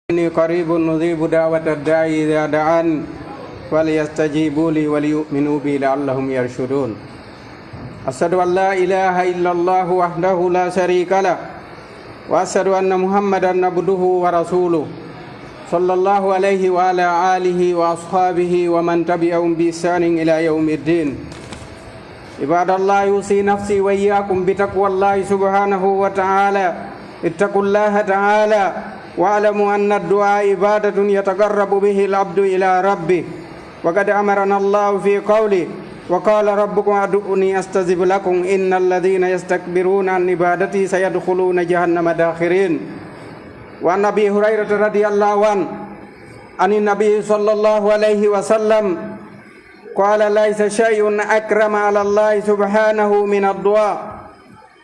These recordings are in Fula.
إني قريب نجيب دعوة الداعي إذا دعان فليستجيبوا لي وليؤمنوا بي لعلهم يرشدون أشهد أن لا إله إلا الله وحده لا شريك له وأشهد أن محمدا عبده ورسوله صلى الله عليه وعلى آله وأصحابه ومن تبعهم بإحسان إلى يوم الدين عباد الله يوصي نفسي وإياكم بتقوى الله سبحانه وتعالى اتقوا الله تعالى واعلموا أن الدعاء عبادة يتقرب به العبد إلى ربه وقد أمرنا الله في قوله وقال ربكم ادعوني أستجب لكم إن الذين يستكبرون عن عبادتي سيدخلون جهنم داخرين وعن أبي هريرة رضي الله عنه عن النبي صلى الله عليه وسلم قال ليس شيء أكرم على الله سبحانه من الدعاء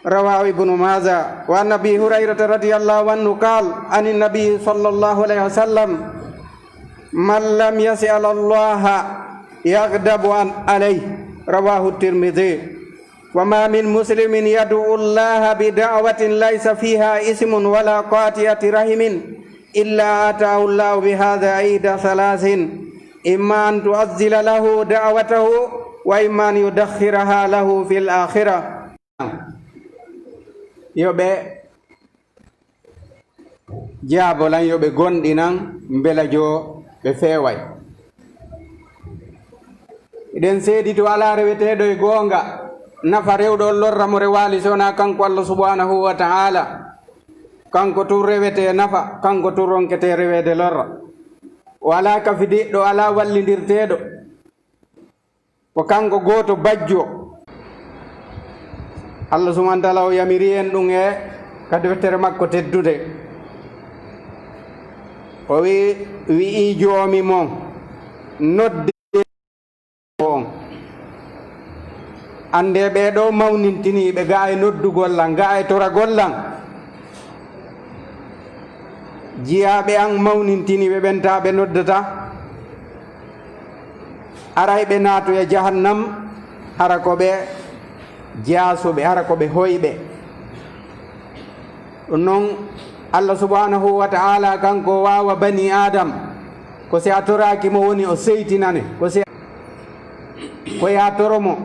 رواه ابن ماجه وعن أبي هريرة رضي الله عنه قال عن النبي صلى الله عليه وسلم من لم يسأل الله يغضب عليه رواه الترمذي وما من مسلم يدعو الله بدعوة ليس فيها اسم ولا قاطعة رحم إلا آتاه الله بهذا عيد ثلاث إما أن تعزل له دعوته وإما أن يدخرها له في الآخرة yoɓe jaabolan yoɓe gonɗinan mbela jo ɓe feeway eɗen seedi to ala reweteɗo e goonga nafa rewɗo lorra mo rewali sona kanko Allah subhanahu wa ta'ala kanko tun rewete nafa kanko tun ronkete rewede lorra o ala kafidiɗɗo ala wallidirteɗo ko kanko goto bajjo Allah subhanahu wa ta'ala o yamiri en ɗum e ka deftere makko teddude o wi'i joomi mon nodde on ande ɓeɗo mawnintiniɓe ga e noddugollan ga e toragollan jiyaɓe an mawnintiniɓe ɓentaɓe noddata aray ɓe naato e jahannam hara ko ɓe jaasoɓe hara ko ɓe hoyɓe ɗum noon Allah subhanahu wa ta'ala kanko wawa bani adam ko si a toraki mo woni o seytinane ko ya toromo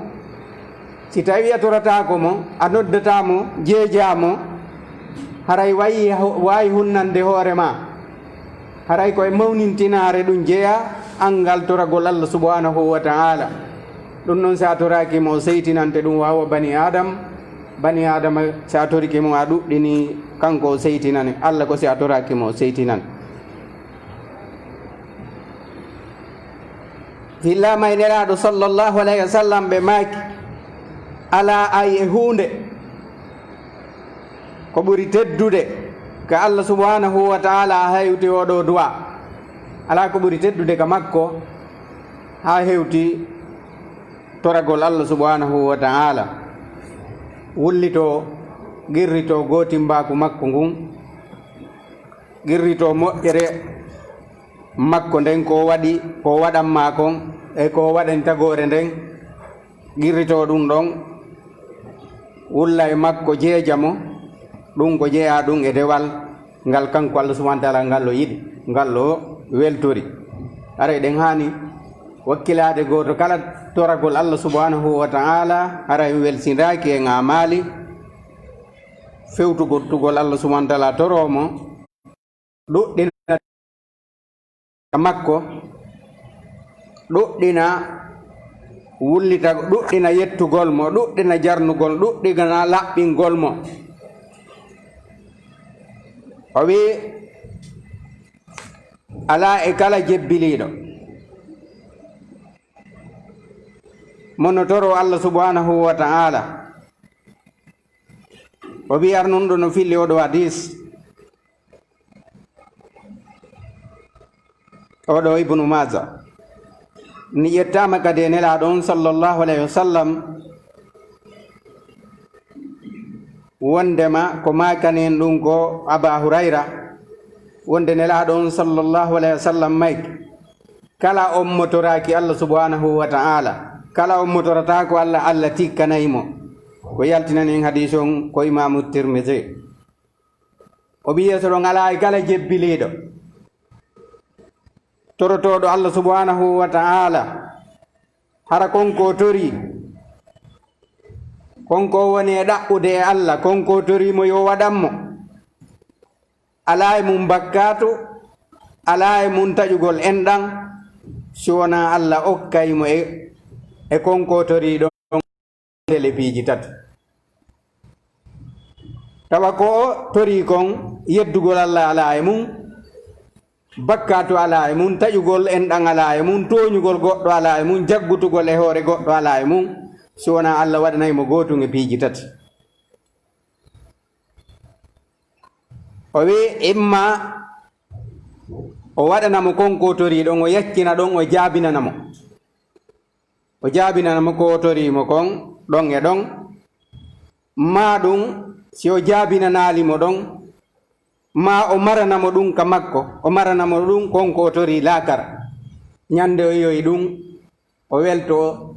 si tawi a toratako mo a noddatamo jeejamo haray wawi hunnande hoore ma haray koye mawnintinare ɗum jeeya angal toragol Allah subhanahu wa ta'ala ɗum noon si a torakimo o seytinante ɗum wawa bani adama si a torikimo a ɗuɗɗini kanko o seytinane Allah ko si a torakimo o seytinane fillama e neraɗo sallllahu alayhi wa sallam ɓe maaki ala ay e hunde ko ɓuri teddude ka Allah subhanahu wa ta'ala hewti oɗo duwa ala ko ɓuri teddude ka makko ha hewti toragol Allah subhanahu wa ta'ala wullito girrito gotimbaku makko ngun girrito moƴƴere makko nden ko waɗi ko waɗanma kon e ko waɗen tagore nden girrito ɗum ɗon wulla e makko jeejamo ɗum ko jeeya ɗum e dewal ngal kanko Allah subhanahu wa ta'ala ngal o yiɗi ngal o weltori ara eɗen hani wakkilade goto kala toragol Allah subhanahu wa ta'ala haray welsindaki en amali fewtugol Allah subhanahu wa ta'ala toromo ɗuɗɗina makko ɗuɗɗina wullita ɗuɗɗina yettugol mo ɗuɗɗina jarnugol ɗuɗɗina laɓɓingol mo o wi ala e kala jebbiliɗo monotoro Allah subhanahu wa ta'ala o wi arnunɗo no filli oɗo hadis oɗo ibnu maja ni ƴettama kadi e nelaɗo on sallllahu alayhi wa sallam wondema ko makani en ɗum ko aba hurayra wonde nelaɗo on sallllahu alayhi wa sallam mayki kala on motoraki Allah subhanahu wa ta'ala kala on motorata ko Allah tikkanaymo ko yaltinani en hadis on ko imamu tirmidhi o ɓi yeeso ɗon ala e kala jebbiliɗo torotoɗo Allah subhanahu wa ta'ala hara konko tori konko woni e ɗaɓɓude e Allah konko torimo yo waɗanmo ala e mum bakkato ala e mum taƴugol enɗan si wona Allah okkaymo e konko tori ɗon tele piiji tati tawa ko tori kon yeddugol Allah ala e mum bakkato ala e mum taƴugol enɗan ala e mum toñugol goɗɗo ala e mum jaggutugol e hoore goɗɗo ala e mum si wona Allah waɗanaymo gotum e piiji tati o wi imma o waɗanamo konko tori ɗon o yakkina ɗon o jaabinanamo ko torimo kon ɗon e ɗon ma ɗum si o jaabinanalimo ɗon ma o maranamo ɗum ka makko o maranamo ɗum konko tori laakara ñande o yoyi ɗum o welto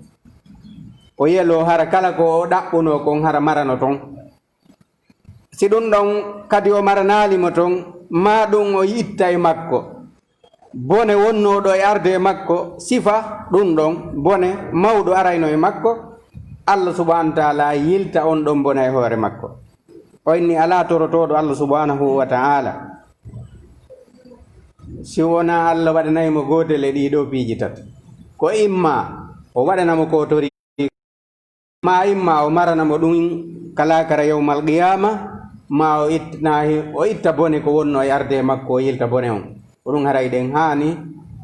o yelo hara kala ko o ɗaɓɓuno kon hara marano ton si ɗum ɗon kadi o maranalimo ton ma ɗum o yitta e makko bone wonnoɗo e arde e makko sifa ɗum ɗon bone mawɗo arayno e makko Allah subhanahu wa ta'ala yilta on ɗon bone e hoore makko o inni ala torotoɗo Allah subhanahu wa ta'ala si wona Allah waɗanaymo gotel e ɗiɗo piiji tati ko imma o waɗanamo ko tori ma imma o maranamo ɗum kalakara yawmal qiyama ma o itta bone ko wonno e arde e makko o yilta bone on ko ɗum haray ɗen hani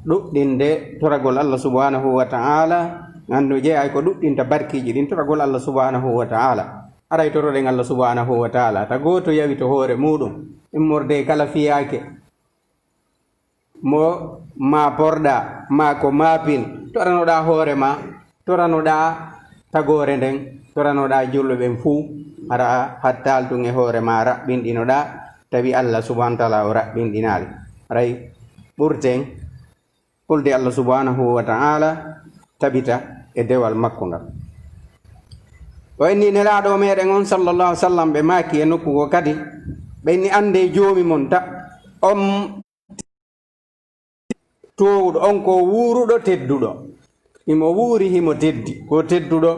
ɗuɗɗinde toragol Allah subhanahu wa ta'ala gandu jeeyay ko ɗuɗɗinta barkiji ɗin toragol Allah subhanahu wa ta'ala aray toroɗen Allah subhanahu wa ta'ala ta goto yawi to hoore muɗum immorde kala fiyake mo ma porɗa ma ko mapin toranoɗa hoore ma toranoɗa tagore nden toranoɗa julɓeɓen fuu hara hattal tun e hoore ma raɓɓinɗinoɗa tawi Allah subhanahu wa ta'ala o raɓɓinɗinali aray ɓurten ɓulde Allah subhanahu wa ta'ala tabita e dewal makko ngal o inni nelaɗo meɗen on sallallahu alaihi wasallam ɓe maki e nokkugo kadi ɓe inni ande joomi mon ta on towuɗo on ko wuruɗo tedduɗo himo wuuri himo teddi ko tedduɗo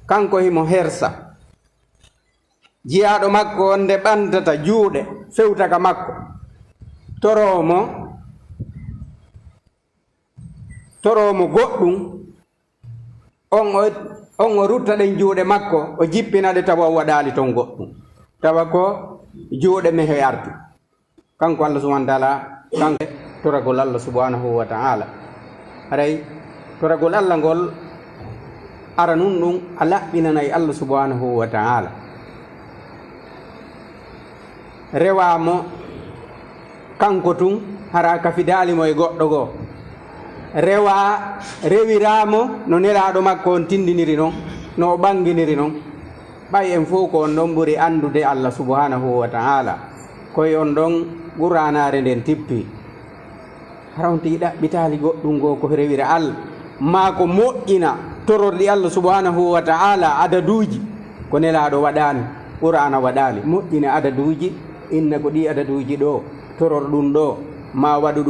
kanko himo hersa jiyaɗo makko on nde ɓantata juuɗe fewtaka makko toromo goɗɗum on o rutta ɗen juuɗe makko o jippinaɗe tawa o waɗali ton goɗɗum tawa ko juuɗe mehe arti kanko Allah subhanahu wa ta'ala kanko toragol Allah subhanahu wa ta'ala haray toragol Allah ngol ara nun ɗum a laɓɓinanayi Allah subhanahu wa ta'ala rewamo kanko tun hara kafidalimo e goɗɗo goo rewiramo no nelaɗo makko on tindiniri noon no o ɓanginiri noon ɓay en fof ko on ɗon ɓuri andude Allah subhanahu wa ta'ala koye on ɗon ɓuranare nden tippi hara on tigi ɗaɓɓitali goɗɗum goo ko rewira Allah ma ko moƴƴina tororɗi Allah subhanahu wa ta'ala adaduji ko nelaɗo waɗani ɓurana waɗali moƴƴina adaduji inna ko ɗi adaduji ɗo toror ɗum ɗo ma waɗu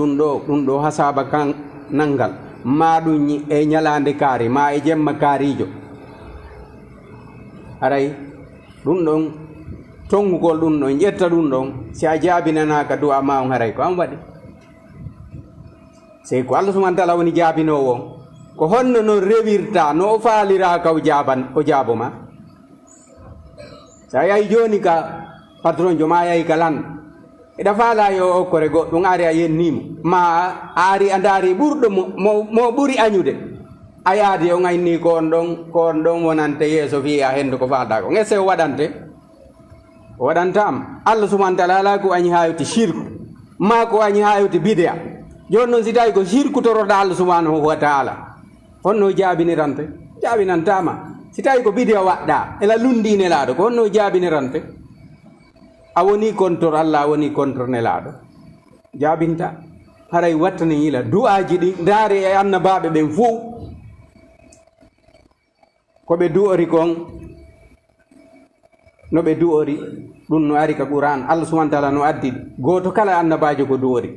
ɗum ɗo hasaba kan nangal ma ɗum e ñalande kaari ma e jemma kaarijo haray ɗum ɗon tongugol ɗum ɗon ƴetta ɗum ɗon si a jaabinanaka du'a ma on haray ko an waɗi sey ko Allah subhanahu wa ta'ala woni jaabinowo ko honno no rewirta no o faalira ka o jaabo ma sa yahi joni ka patron jo ma yahi ka lan eɗa faala yo okkore goɗɗum ari a yennimo ma a ari a daari ɓurɗo mo ɓuri añude a yaadi o gayni ko on ɗon wonante yeeso fiya hende ko falɗa ko gese o waɗantama Allah subhanahu wa ta'ala ala ko añi hayoti shirku ma ko añi hayoti bidea joni noon si tawi ko shirku toroɗa Allah subhanahu wa ta'ala honno jaabinantama si tawi ko bidea waɗɗa ela lundi nelaɗo ko honno jaabinirante a woni contre Allah a woni contre nelaɗo jaabinta haray wattane yila du'aji ɗi ndaare e annabaɓe ɓen fof koɓe du'ori kon no ɓe du'ori ɗum no ari ka Qur'an Allah subhanahu wa ta'ala no addi goto kala annabajo ko du'ori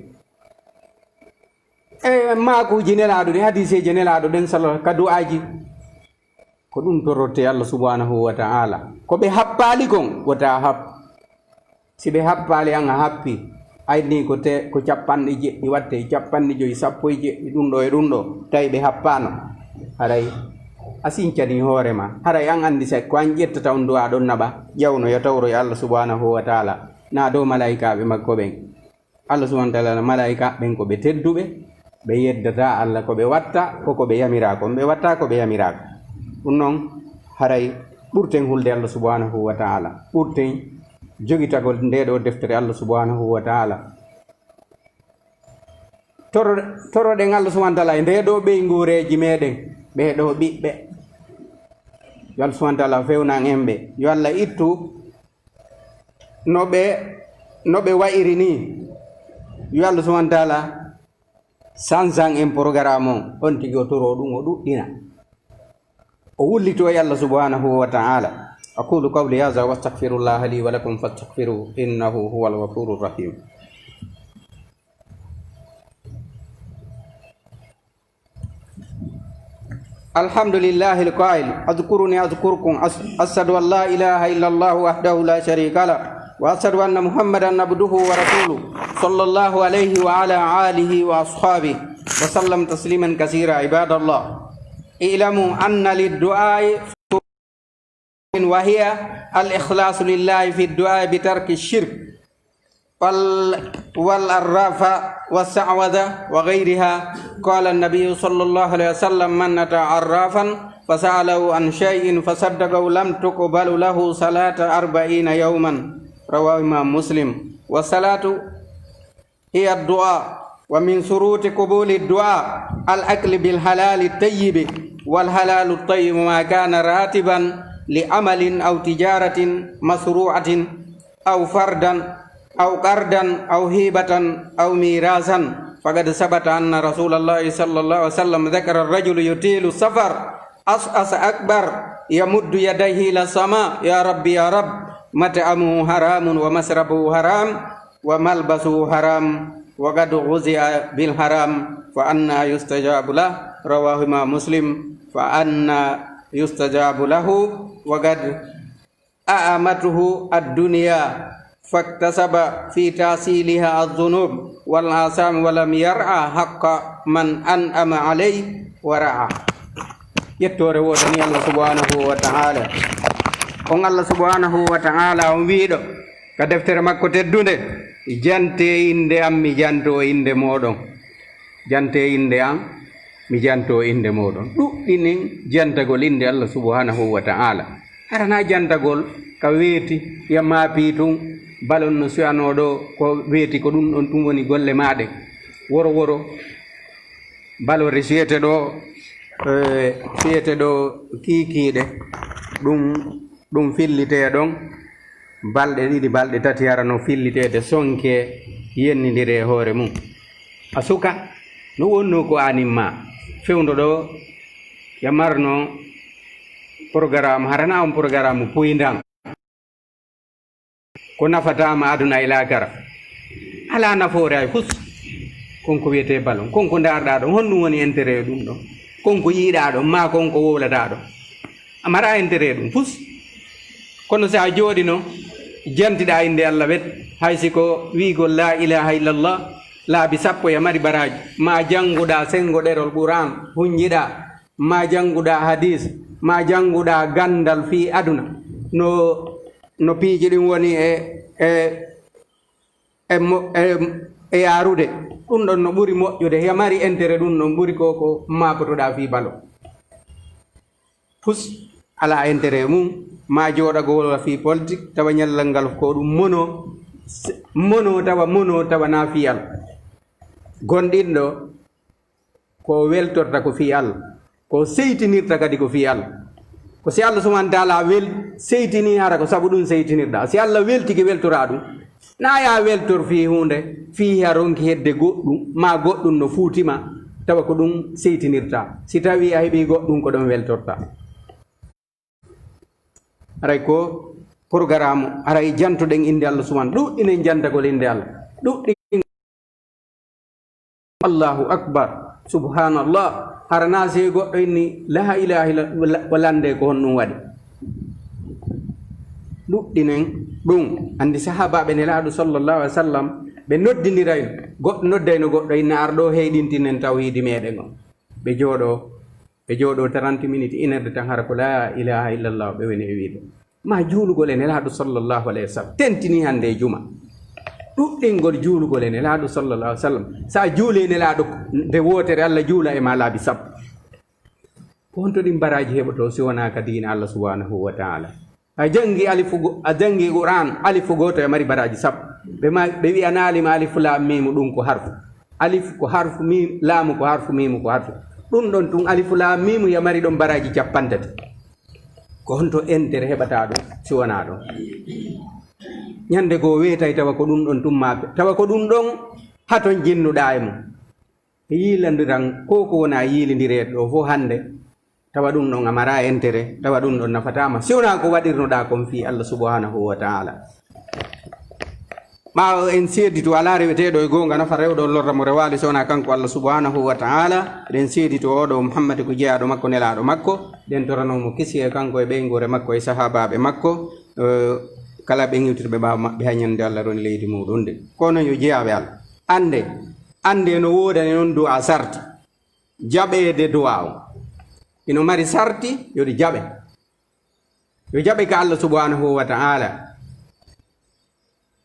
maakuji nelaɗo ɗen hadiseji nelaɗo ɗen sala ka du'aji ko ɗum torrote Allah subhanahu wa ta'ala ko ɓe happali kon wota hap si ɓe happali an a happi ayni ko capanɗe jeɗɗi watte capanɗe joyi sappo e jeɗɗi ɗum ɗo e ɗum ɗo tawi ɓe happano haray a sincani hoorema haray an andi sa ko an ƴettata on du'a ɗon naɓa ƴawno yo tawro e Allah subhanahu wa ta'ala na dow malaikaɓe makko ɓen Allah subhanahu wa ta'ala malaika ɓen ko ɓe tedduɓe ɓe yeddata Allah ko ɓe watta koko ɓe yamira ko ɓe watta ko ɓe yamirako ɗum noon haray ɓurten hulde Allah subhanahu wa ta'ala ɓurten jogitagol nde ɗo deftere Allah subhanahu wa ta'ala toroɗen Allah subhanahu wa ta'ala e nde ɗo ɓeygureji meɗen ɓeɗo ɓiɓɓe yo Allah subhanahu wa ta'ala fewnan en ɓe yo Allah ittu no ɓe wayiri ni yo Allah subhanahu wa ta'ala sansan en programme on tigi o toro ɗum o ɗuɗɗina o wullito e Allah subhanahu wa ta'ala أقول قولي هذا واستغفر الله لي ولكم فاستغفروه إنه هو الغفور الرحيم الحمد لله القائل اذكروني أذكركم أشهد أن لا إله إلا الله وحده لا شريك له وأشهد أن محمدا عبده ورسوله صلى الله عليه وعلى آله وأصحابه وسلم تسليما كثيرا عباد الله اعلموا أن للدعاء وهي الإخلاص لله في الدعاء بترك الشرك والأرافة والسعوذة وغيرها قال النبي صلى الله عليه وسلم من أتى عرافا فسأله عن شيء فصدقه لم تقبل له صلاة 40 يوما رواه إمام مسلم والصلاة هي الدعاء ومن شروط قبول الدعاء الأكل بالحلال الطيب والحلال الطيب ما كان راتبا لعمل أو تجارة مشروعة أو فردا أو قردا أو هبة أو ميراثا فقد ثبت أن رسول الله صلى الله عليه وسلم ذكر الرجل يطيل السفر أشعث أكبر يمد يديه إلى السماء يا رب يا رب مطعمه حرام ومشربه حرام وملبسه حرام وقد غذي بالحرام فأنى يستجاب له رواه إمام مسلم فأنى يستجاب له وقد أأمته الدنيا فاكتسب في تحصيلها الذنوب والآثام ولم يرعى حق من أنعم عليه ورعى yettore wodani Allah subhanahu wa ta'ala on Allah subhanahu wa ta'ala on wiiɗo ka deftere makko teddunde jante inde am mi janto inde moɗon jante inde am mi janto inde moɗon ɗuɗɗinin jantagol inde Allah subhanahu wa ta'ala harana jantagol ka weeti ya maapi tun balon no suyanoɗo ko weeti ko ɗum ɗon ɗum woni golle maɗe woro woro balore siyete ɗo kiikiiɗe ɗum fillite ɗon balɗe ɗiɗi balɗe tati harano fillitede sonke yennidire e hoore mum a suka no wonno ko animma fewndo ɗo ya marno programme harana on programme puyndam ko nafatama aduna e lakara ala nafoore ay fus konko wiyete ballon konko darɗa ɗon honɗum woni intérêt ɗum ɗon konko yiiɗa ɗon ma konko wowlata ɗon amara intérêt ɗum fus kono sa jooɗino jantiɗa inde Allah wet hay siko wiigol la ilaha illallah laabi sappo e mari baraji ma jannguɗa sengo ɗerol Qur'an huñƴiɗa ma jannguɗa hadis ma jannguɗa gandal fi aduna no piiji ɗin woni e yarude ɗum ɗon no ɓuri moƴƴude ya mari intérêt ɗum ɗon ɓuri koko makotoɗa fi balo fus ala intérêt mum ma jooɗagol fi politique tawa ñallal ngal ko ɗum mono tawa na fiyal gonɗinɗo ko weltorta ko fi Allah ko seytinirta kadi ko fi Allah ko si Allah subhanahu wa ta'ala seytini hara ko sabu ɗum seytinirɗa si Allah weltiki weltora ɗum na ya weltor fi hunde fi ha ronki hedde goɗɗum ma goɗɗum no fuutima tawa ko ɗum seytinirta si tawi a heeɓi goɗɗum ko ɗon weltorta aray ko programme aray jantoɗen inde Allah subhanahu ɗuɗɗinen jantagol inde Allah ɗuɗɗi Allahu akbar subhanallah harana se goddo inni la ilaha illa walande ko honno wadi luddinen dum andi sahaba be nelaado sallallahu alaihi wasallam be noddindiray goddo noddayno goddo inna ardo heydintinen tawhidi meden on be jodo 30 minutes inerde tan hara ko la ilaha illallah be woni e wiide ma juulugol e nelaado sallallahu alaihi wasallam tentini hande juma ɗuɗɗingol juulugol e nelaado sallallahu alaihi wasallam sa juule nelaado de wotere Allah juula e ma laabi sappo ko honto ɗin baraji heɓoto si wona ka diina Allah subhanahu wa ta'ala a jangi Qur'an alifu goto e mari baraji sappo ɓe wi analima alifu lam mimu ɗum ko harfu alif ko harfu mim laamu ko harfu mimu ko harfu ɗum ɗon tun alifu lam mimu ya mari ɗon baraji 50 ko honto entere heɓata ɗum si wona ɗon ñande go weetay tawa ko ɗum ɗon tummaɓe tawa ko ɗum ɗon haton jinnuɗa e mum yiilandiran ko wona yiilindire ɗo fof hande tawa ɗum ɗon amara entere tawa ɗum ɗon nafatama siwna ko waɗirnoɗa kon fi Allah subhanahu wa ta'ala ma en seedi to ala reweteɗo e gonga nafa rewɗo lorra mo rewali sowna kanko Allah subhanahu wa ta'ala ɗen seedi to oɗo Muhammad ko jeeyaɗo makko nelaɗo makko ɗen toranomo kisi e kanko e ɓeygore makko e sahabaɓe makko kala ɓe ŋewtirɓe ɓawa maɓɓe ha ñande Allah ron leydi muɗum nde kono yo jeeyaɓe Allah ande no wodani noon du'a sarti jaɓede du'a o ino mari sarti yoɗi jaɓe yo jaɓe ka Allah subhanahu wa ta'ala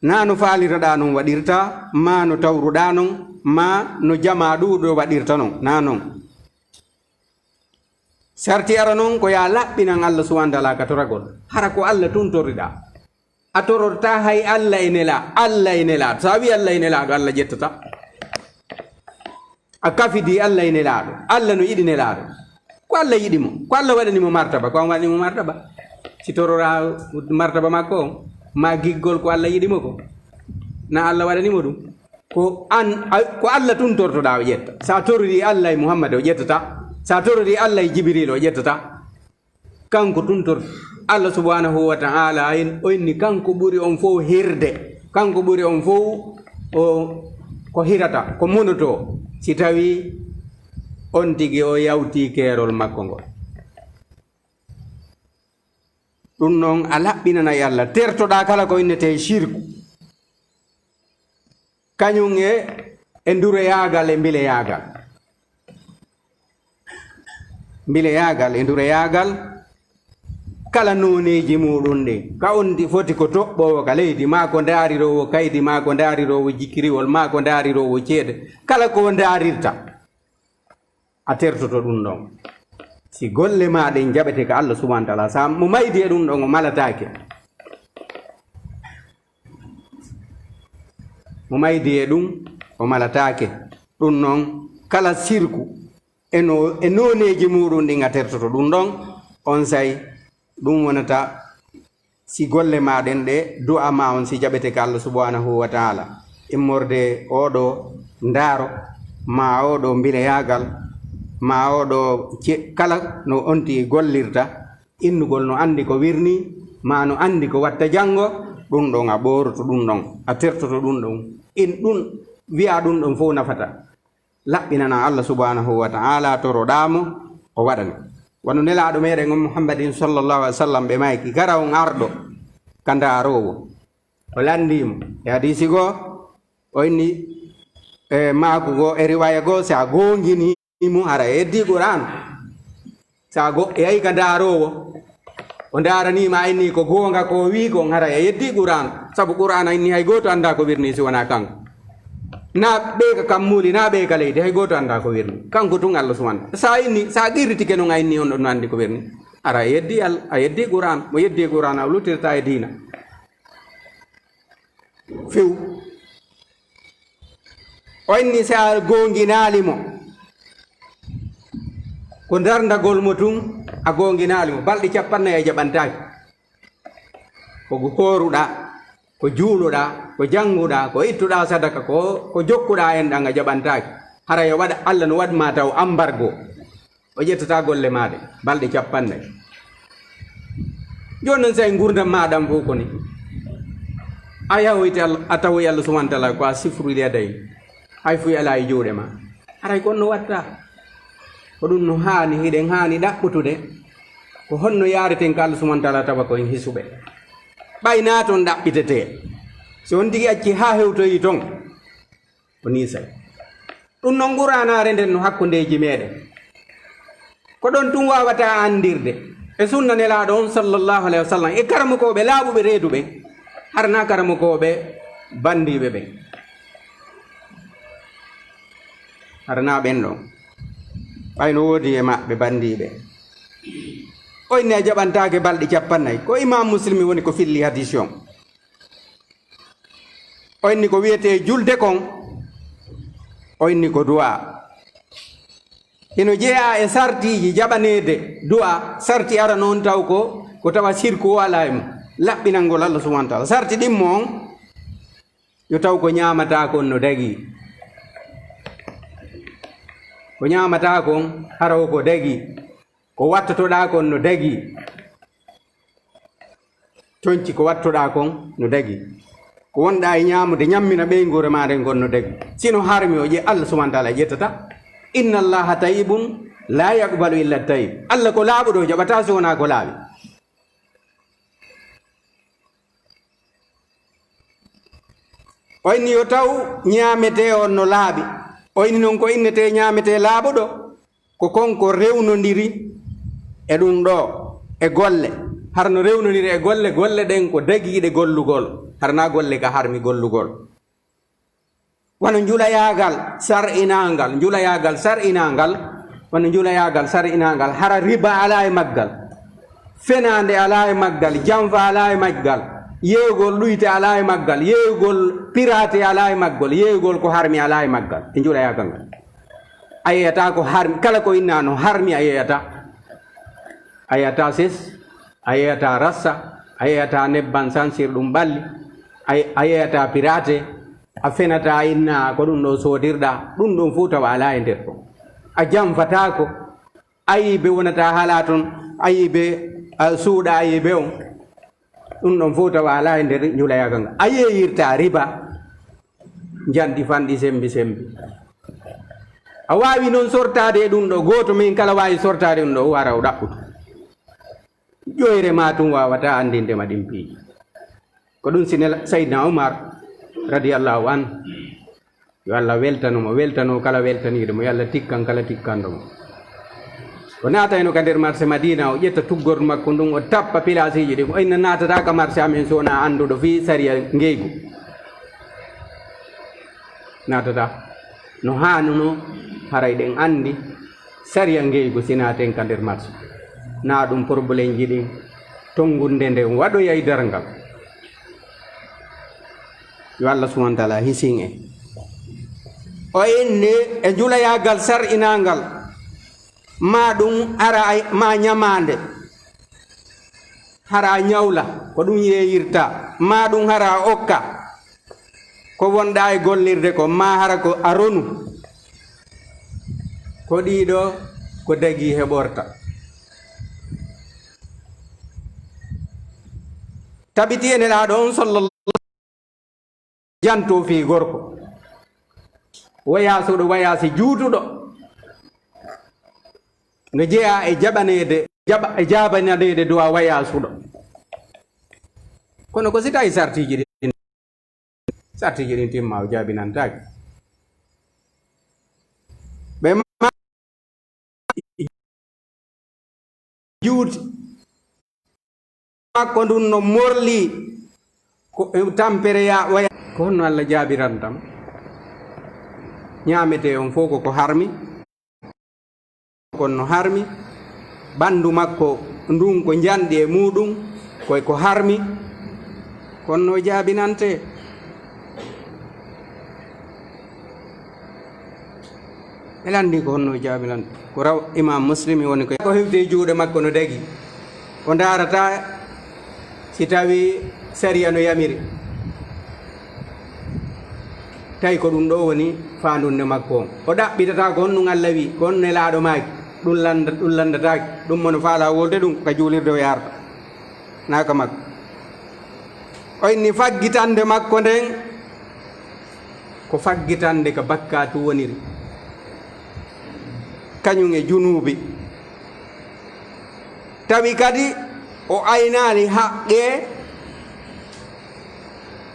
na no faalirɗa noon waɗirta ma no tawruɗa noon ma no jama ɗuɗo waɗirta noon na noon sarti ara noon ko ya laɓɓinan Allah subhanahu wa ta'ala ka toragol hara ko Allah tuntoriɗa a tororta hay Allah e nelaɗo sa wi Allah e nelaɗo Allah jettata a kafidi Allah e nelaɗo Allah no yiɗi nelaɗo ko Allah yiɗimo ko Allah waɗanimo martaba ko an waɗanimo martaba si torora martaba makko on ma giggol ko Allah yiɗimo ko na Allah waɗanimo ɗum ko Allah tuntortoɗa o ƴetta sa torori Allah e Muhammad o ƴettata sa torori Allah e Jibril o ƴettata kanko tuntorto Allah subhanahu wa ta'ala o inni kanko ɓuri on fof hirde kanko ɓuri on fof ko hirata ko munoto si tawi on tigi o yawti keerol makko ngol ɗum noon a laɓɓinana e Allah tertoɗa kala ko innete shirku kañum e nduroyagal e mbileyagal e nduroyagal kala noneji muɗum ɗin ka on foti ko toɓɓowo ka leydi ma ko daarirowo kaydi ma ko daarirowo jikkiriwol ma ko daarirowo ceede kala ko daarirta a tertoto ɗum ɗon si golle maɗen jaɓete ka Allah subhanahu wa ta'ala sa mo maydi e ɗum ɗon o malatake mo maydi e ɗum o malatake ɗum noon kala sirku e noneji muɗum ɗin a tertoto ɗum ɗon on say ɗum wonata si golle maɗen ɗe du'a ma on si jaɓete ka Allah subhanahu wa ta'ala immorde oɗo ndaaro ma oɗo mbileyagal ma oɗo kala no onti gollirta innugol no andi ko wirni ma no andi ko watta janngo ɗum ɗon a ɓoroto ɗum ɗon a tertoto ɗum ɗon ɗum wiya ɗum ɗon fof nafata laɓɓinana Allah subhanahu wa ta'ala toroɗamo o waɗani wano nelaɗo meɗen on Muhammadin sallallahu alaihi wasallam ɓe mayki gara on arɗo ka ndarowo o landimo e hadisi goo o inni maako goo e riwaya goo sa gongini mu ara heddi Qur'an sa yayi ka ndarowo o ndaranima inni ko gonga ko wi kon hara heddi Qur'an sabu Qur'an inni hay goto anda ko wirni si wona kanko na ɓe ka kammuli na ɓe ka leydi hay goto anda ko wirni kanko tun Allah subhanahu sa qirritike non a inni on ɗon andi ko wirni ara a heddi Qur'an mo heddi Qur'an a luttirta e diina few o inni sa gonginalimo ko darndagol mo tun a gonginalimo balɗe 40 e jaɓantaki ko horuɗa ko juuluɗa ko jannguɗa ko ittuɗa sadaka ko jokkuɗa en ɗan a jaɓantaki hara yo waɗa Allah no waɗma taw embargo o ƴettata golle maɗe balɗe 40 joni noon say gurdam maɗam fof koni a yahoyte a tawoy Allah subhanahu wa ta'ala ko a sifrude dayi hay fu ala e juuɗe ma aray kon no watta ko ɗum no haani hiɗen haani ɗaɓɓutude ko honno yareten ko Allah subhanahu wa ta'ala tawa ko en hisuɓe ɓayna toon ɗaɓɓitete so on tigi acci ha hewtoyi ton o nisay ɗum noon ɓuranare nden no hakkundeji meɗen ko ɗon tum wawata andirde e sunna nelaɗo on sallllahu alayhi wa sallam e karamukoɓe laaɓuɓe reeduɓe harna karamukoɓe bandiɓe ɓe harna ɓen ɗon ɓayno woodi e maɓɓe bandiɓe oyne a jaɓantake balɗe 50 ko imam muslimi woni ko filli hadis on oyni ko wiyete julde kon oyni ko du'a ino jeeya e sartiji jaɓanede du'a sarti ara noon taw ko tawa sirku wala e mum laɓɓinalngol Allah subhanahu wa ta'ala sarti ɗimmo on yo taw ko ñamata kon no dagi ko ñamata kon haraw ko dagi ko wattotoɗa kon no dagi tonci ko wattoɗa kon no dagi ko wonɗa e ñamude ñammina ɓeygore maɗe gon no dagi sino harmi o Allah subhanahu wa ta'ala ƴettata inna allaha tayyibun la yaqbalu illa tayyib Allah ko laaɓuɗo jaɓata so wona ko laaɓi oyni yo taw ñamete on no laaɓi oyni noon ko innete ñamete laaɓuɗo ko konko rewnodiri e ɗum ɗo e golle harno rewnodiri e golle ɗen ko dagiɗe gollugol harna golle ka harmi gollugol wono julayagal sar'inangal wono julayagal sar'inangal hara riba ala e maggal fenande ala e maggal janfa ala e maggal yeygol ɗuyte ala e maggal yeygol pirate ala e maggal yeygol ko harmi ala e maggal e julayagal ngal a yeyata ko harmi kala ko innano harmi a yeyata ses a yeyata rassa a yeyata nebban sansir ɗum ɓalli a yeyata pirate a fenata inna ko ɗum ɗo sodirɗa ɗum ɗon fu tawa ala e nder ton a janfatako ayiɓe wonata haala ton ayiɓe suuɗa ayiɓe on ɗum ɗon fu tawa ala e nder julayagal ngal a yeyirta riba janɗi fanɗi sembi a wawi noon sortade ɗum ɗo goto min kala wawi sortade ɗum ɗo o wara o ɗaɓɓutu ƴoyre ma tum wawata andindema ɗin piiji ko ɗum sine Sayyidina Umar radiyallahu an yo Allah weltano kala weltaniɗo yo Allah tikkan kala tikkanɗo mo o natayno ka nder marché Madina o ƴetta tuggordu makko ndun o tappa pilasiji ɗi o inna natata ka marché amen sowona anduɗo fi sariya ngeygu natata no hanuno haray ɗen andi sariya ngeygu sinaten ka nder marché na ɗum probléme ji ɗin tongunde nde waɗoya e dargal yo Allah subhanahu wa ta'ala hisin en o inni e julayagal sar'inangal ma ɗum ara ma ñamande hara ñawla ko ɗum yeyirta ma ɗum hara okka ko wonɗa e gollirde ko ma hara ko a ronu ko ɗiɗo ko dagi heɓorta tabiti ene laaɗo on sallallahu janto fi gorko wayasuɗo wayasi juutuɗo no jeeya e jabanede duwa wayasuɗo kono ko si tawi sartiji ɗin timma o jabinantaki ɓe juuti makko ndun no morli ko tampere ya waya ko honno Allah jaabirantam ñamete on fof ko harmi kono harmi bandu makko ndun ko jandi e muɗum koy ko harmi kono jaabinante elandi ko honno jaabinante ko raw imam Muslim woni ko hewte juuɗe makko no dagi o darata si tawi sariya no yamiri tawi ko ɗum ɗo woni fandunde makko on o ɗaɓɓitata ko honɗum Allah wi ko on nelaɗo maki ɗum landataki ɗum mono faala wolde ɗum ka juulirde o yarta naka makko o inni faggitande makko nden ko faggitande ka bakkatu woniri kañum e junubi tawi kadi o aynali haqqe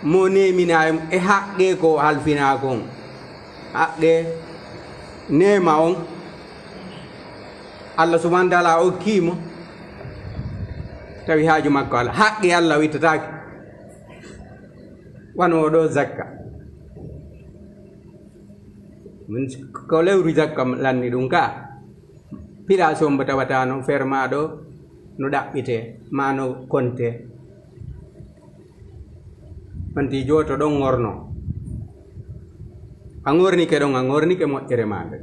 mo nemina e haqqe ko halfina kon haqqe nema on Allah subhanahu wa ta'ala okkimo tawi haaju makko ala haqqe Allah wittatake wano ɗo zakka min ko lewru zakka lanni ɗum ka pila sombo tawata no ferma ɗo no ɗaɓɓite ma no konte manti joto ɗon ngorno a ngornike ɗon a ngornike moƴƴere maɗe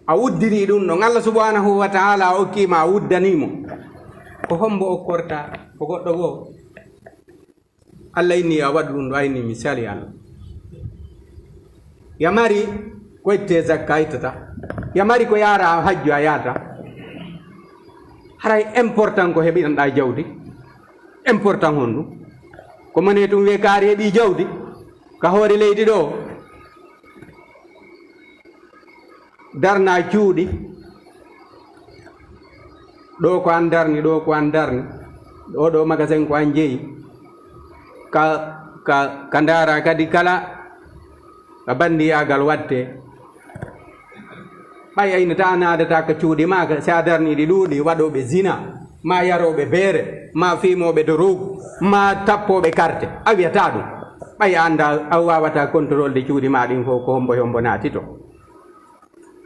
a wuddiri ɗum ɗon Allah subhanahu wa ta'ala okkima a wuddanimo ko hombo o korta ko goɗɗo goo Allah inni a waɗu ɗum ɗo ayni misali Allah yamari ko itte zakka ittata yamari ko yara hajju a yata haray important ko heɓiɗanɗa jawdi important honɗum ko mane tum we kaari heeɓi jawdi ka hoore leydi ɗo darna cuuɗi ɗo ko an darni ɗo ko an darni ɗo magasin ko an jeeyi ka ndara kadi kala ka bandiyagal watte ɓay aynata nadata ka cuuɗi ma sa darniɗi ɗuuɗi waɗoɓe zina ma yaroɓe beere ma fimoɓe dorogu ma tappoɓe carte a wiyata ɗum ɓay anda a wawata contrôle de cuuɗi ma ɗin fof ko hombo hombo naati to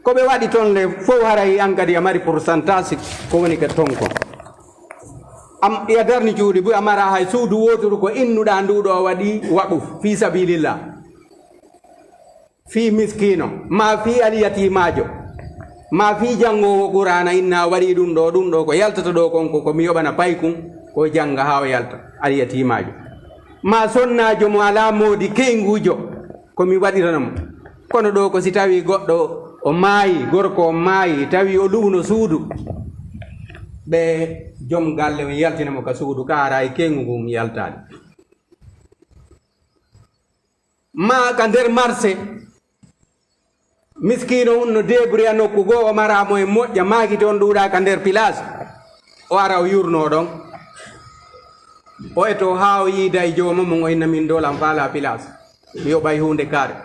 koɓe waɗi toon le fof haray an kadi a mari pourcentage ko woni ka ton kon am ya darni cuuɗi bu amara hay suudu wotoru ko innuɗa nduɗo waɗi waɓu fi sabilillah fi miskino ma fi aliyatimajo ma fi jangowo qur'ana inna waɗi ɗum ɗo ko yaltata ɗo konko komi yoɓana pay kum ko janga ha o yalta aliyatimajo ma sonnajo mo ala moodi keygujo komi waɗiranamo kono ɗo ko si tawi goɗɗo o maayi gorko o maayi tawi o luuno suudu ɓe joom galle o yaltinamo ka suudu ka ara e kengu ngu yaltade ma ka nder marché miskino no débri a nokku goo o maramo e moƴƴa maakite on ɗuuɗa ka nder place o ara o yurno ɗon o eto ha o yiida e joomum o inna min dolan faala place mi yoɓay hunde kaare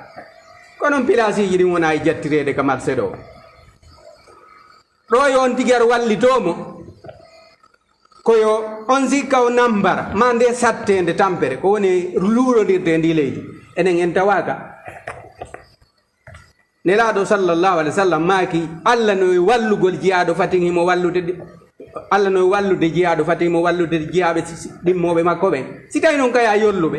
kono place ji ɗin wona e jattirede ka marché ɗo ɗo yo on tigi aɗa wallitomo koyo on sikka o nambara ma nde sattede tampere ko woni luurodirde ndi leydi enen en tawaka nelaɗo sallllahu alih w sallam maaki Allah no wallugol jiyaɗo fati himo wallude Allah no wallude jiyaɗo fati himo wallude jiyaɓe ɗimmoɓe makko ɓen si tawi noon kaya yolluɓe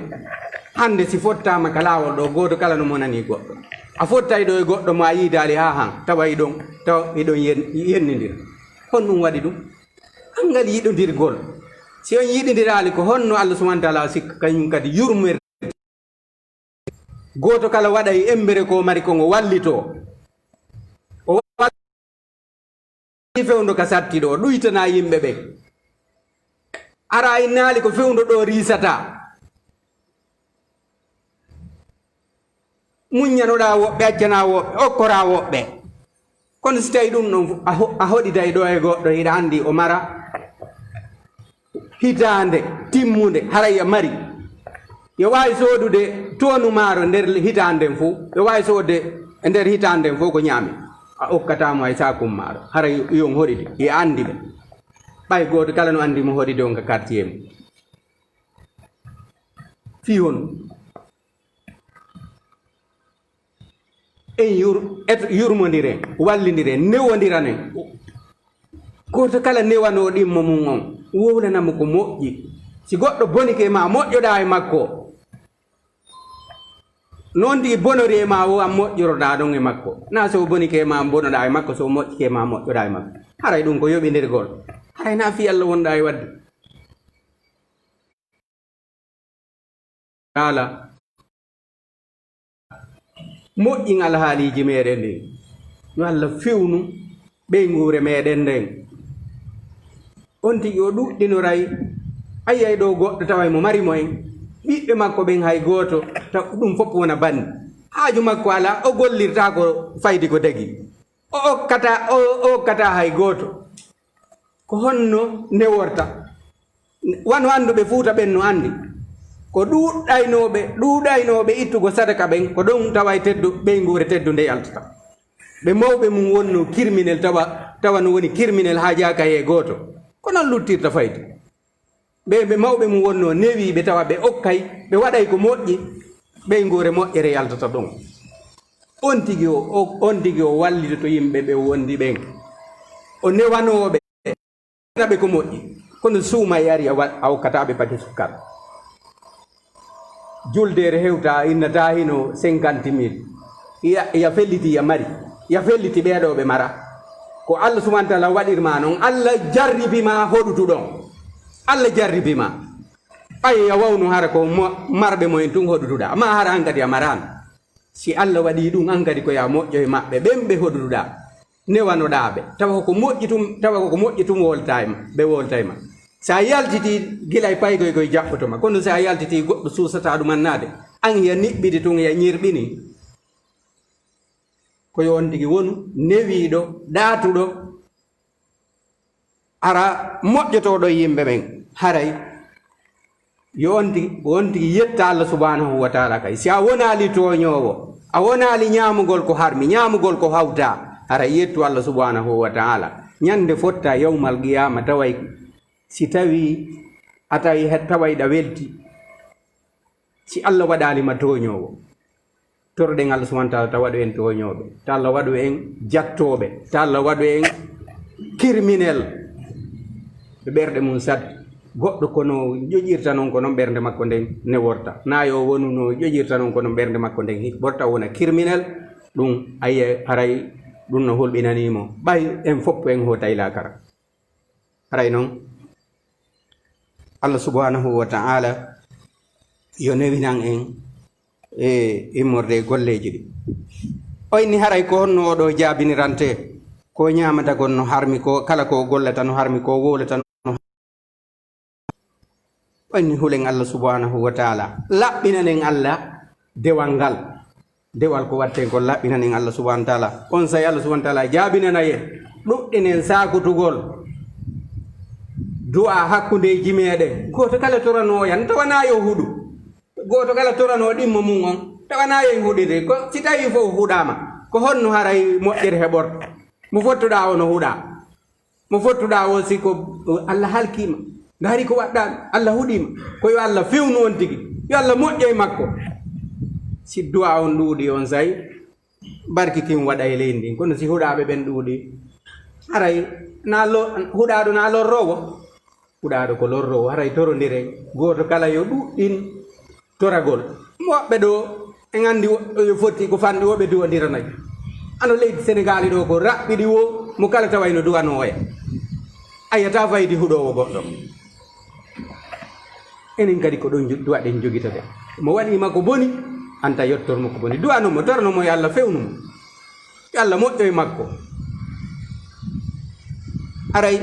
hande si fottama ka lawol ɗo goto kala no monani goɗɗo a fottay ɗo e goɗɗo mo a yiidali ha han tawa iɗon taw iɗon yennidira hon ɗum waɗi ɗum hangal yiɗodirgol si on yiɗodirali ko honno Allah subhanahu wa ta'ala sikka kañum kadi yurmir goto kala waɗa e embere ko mari kon o wallito o fewndo ka satti ɗo ɗuytana yimɓe ɓe ara innaali ko fewndo ɗo risata muññanoɗa woɓɓe accana woɓɓe okkora woɓɓe kono si tawi ɗum ɗon a hoɗitay ɗo e goɗɗo hiɗa andi o mara hitande timmude haray a mari yo wawi sodude tonu maaro nder hitanden fof yo wawi sodde e nder hitanden fof ko ñaami a okkatamo ay sakum maaro haray yon hoɗide yo andi ɓe ɓay goto kala no andi mo hoɗide on ka quartier mo fi hon en yurmodiren wallodiren newodiranen goto kala newano ɗimmo mum on wowlanamo ko moƴƴi si goɗɗo bonike ma moƴƴoɗa e makko non ndi bonori e ma o am moƴƴoroɗa ɗon e makko na so bonike ma bonoɗa e makko so moƴƴike ma moƴƴoɗa e makko haray ɗum ko yoɓidirgol haray na fi Allah wonɗa e wadde ala moƴƴin alhaaliji meɗen ɗin yo Allah fewnu ɓeygure meɗen nden on tigi o ɗuɗɗinoray ayiyay ɗo goɗɗo taway mo mari mo en ɓiɓɓe makko ɓen hay gooto ɗum fof wona bandi haaju makko ala o gollirta ko faydi ko dagi o okkata hay gooto ko honno neworta wano annduɓe fuuta ɓen no anndi ko ɗuuɗaynoɓe ittugo sadaka ɓen ko ɗon tawa ɓeyngure teddu nde yaltata ɓe mawɓe mum wonno kirminel tawa no woni kirminel ha jaka he gooto ko non luttirta faydi ɓe mawɓe mum wonno newiɓe tawa ɓe okkay ɓe waɗay ko moƴƴi ɓeyngure moƴƴere yaltata ɗon on tigi o wallitoto yimɓe ɓe wondi ɓen o newanoɓe naɓe ko moƴƴi kono suuma yari a hokkataɓe pati sukkar juldere hewta innata hino 50 000 ya felliti ya mari ya felliti ɓeeɗoɓe mara ko Allah subhanahu wa ta'ala waɗirma noon Allah jarribima hoɗutuɗon Allah jarribima ɓay ya wawno hara ko marɓe moyen tun hoɗutuɗa ma hara an kadi a marano si Allah waɗi ɗum an kadi ko ya moƴƴo e maɓɓe ɓen ɓe hoɗutuɗa newanoɗaɓe tawa koko moƴƴi tum ɓe woltayma sa yaltiti gila e paygoy koye jaɓɓotoma kono sa yaltiti goɗɗo suusata ɗum annade an ya niɓɓidi tun ya ñirɓini koyo on tigi wonu newiɗo ɗaatuɗo ara moƴƴotoɗo yimɓe ɓen haray yo on tigi yetta Allah subhanahu wa ta'ala kay si a wonali toñowo a wonali ñamugol ko harmi ñamugol ko hawta haray yettu Allah subhanahu wa ta'ala ñande fotta yawmal qiyama taway si tawi a tawayɗa welti si Allah waɗalima toñowo torɗen Allah subhanahu wa ta'ala ta waɗu en toñoɓe ta Allah waɗu en jattoɓe ta Allah waɗu en kirminel ɓe ɓerɗe mum sad goɗɗo kono ƴoƴirta noon ko noon ɓernde makko nden ne worta nayo wonu no ƴoƴirta noon ko noon ɓernde makko nden ɓorta wona kirminel ɗum aye haray ɗum no hulɓinanimo ɓay en foppo en ho tayla kara haray noon Allah subhanahu wa ta'ala yo newinan en e immorde golleji ɗi oyni haray ko honno oɗo jaabinirante ko ñamata gon no harmi ko kala ko gollata no harmi ko wolata oyni hulen Allah subhanahu wa ta'ala laɓɓinanen Allah dewal ngal dewal ko watte ko laɓɓinanen Allah subhanahu wa ta'ala on say Allah subhanahu wa ta'ala jaabinanaye ɗuɗɗinen sakutugol du'a hakkundeji meɗen goto kala toranoyan tawana yo huɗu goto kala torano ɗimmo mum on tawana yen huɗide ko si tawi fof huɗama ko honno haray moƴƴere heɓorto mo fottuɗa o no huɗa mo fottuɗa o si ko Allah halkima ngari ko waɗɗa Allah huɗima ko yo Allah fewnu on tigi yo Allah moƴƴe makko si du'a on ɗuuɗi on say barki kin waɗa e leydi ndin kono si huɗaɓe ɓen ɗuuɗi haray huɗaɗo na lorrowo huɗaɗo ko lorrowo haray torodiren goto kala yo ɗuɗɗin toragol moɓɓe ɗo en andi yo fotti ko fanɗi woɓe duwodiranayi ano leydi Sénégal ɗo ko raɓɓiɗi wo mo kala tawayno duwanoya ayata faydi huɗowo goɗɗo enen kadi ko ɗon duwaɗen joguitade mo waɗima ko boni anta yettormo ko boni duwanomo toranomo yo Allah fewnumo yo Allah moƴƴo e makko aray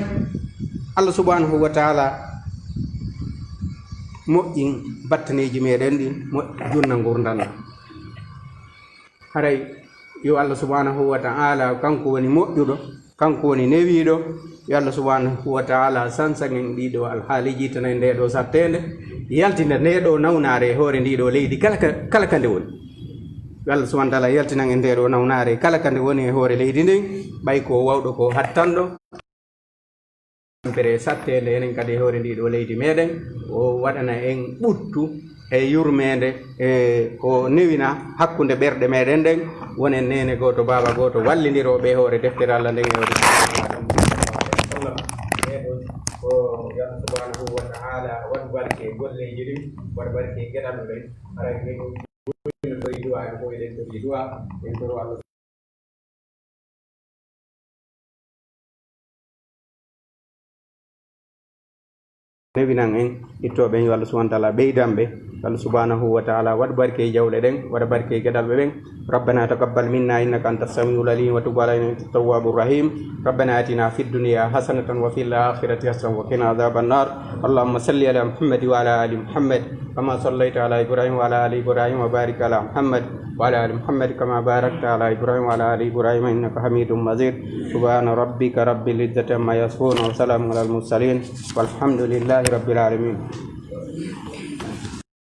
Allah subhanahu wa ta'ala moƴƴin battaneji meɗen ɗin junna gurdalla haray yo Allah subhanahu wa ta'ala kanko woni moƴƴuɗo kanko woni newiɗo yo Allah subhanahu wa ta'ala sansagen ɗiɗo alhaaliji tan e ndeɗo sattede yaltina ndeɗo nawnare e hoore ndiɗo leydi kala kande woni yo Allah subhanahu wa ta'ala yaltinan e ndeɗo nawnare kala kande woni e hoore leydi ndin ɓay ko wawɗo ko hattanɗo pere sattede enen kadi hoore ndiɗo leydi meɗen o waɗana en ɓuttu e yurmede e ko newina hakkude ɓerɗe meɗen ɗen wonen nene goto baba goto wallidiroɓe hoore deftere Allah nden e hoore ko Allah subhanahu wa ta'ala waɗ barke golleji ɗin waɗ barke gueɗal ɗen haray min koye duwa e ko eɗen toɓi duwa en toro Allah newinan en ittoɓe yo Allah subhanahu wa ta'ala ɓeydanɓe Allah subhanahu wa ta'ala wad barke jawle den wad barke gedal be ben rabbana taqabbal minna innaka antas samiul alim wa tub alaina innaka tawwabur rahim rabbana atina fid dunya hasanatan wa fil akhirati hasanatan wa qina adhaban nar allahumma salli ala muhammad wa ala ali muhammad kama sallaita ala ibrahim wa ala ali ibrahim wa barik ala muhammad wa ala ali muhammad kama barakta ala ibrahim wa ala ali ibrahim innaka hamidum majid subhana rabbika rabbil izzati amma yasifun wa salamun alal mursalin walhamdulillahi rabbil alamin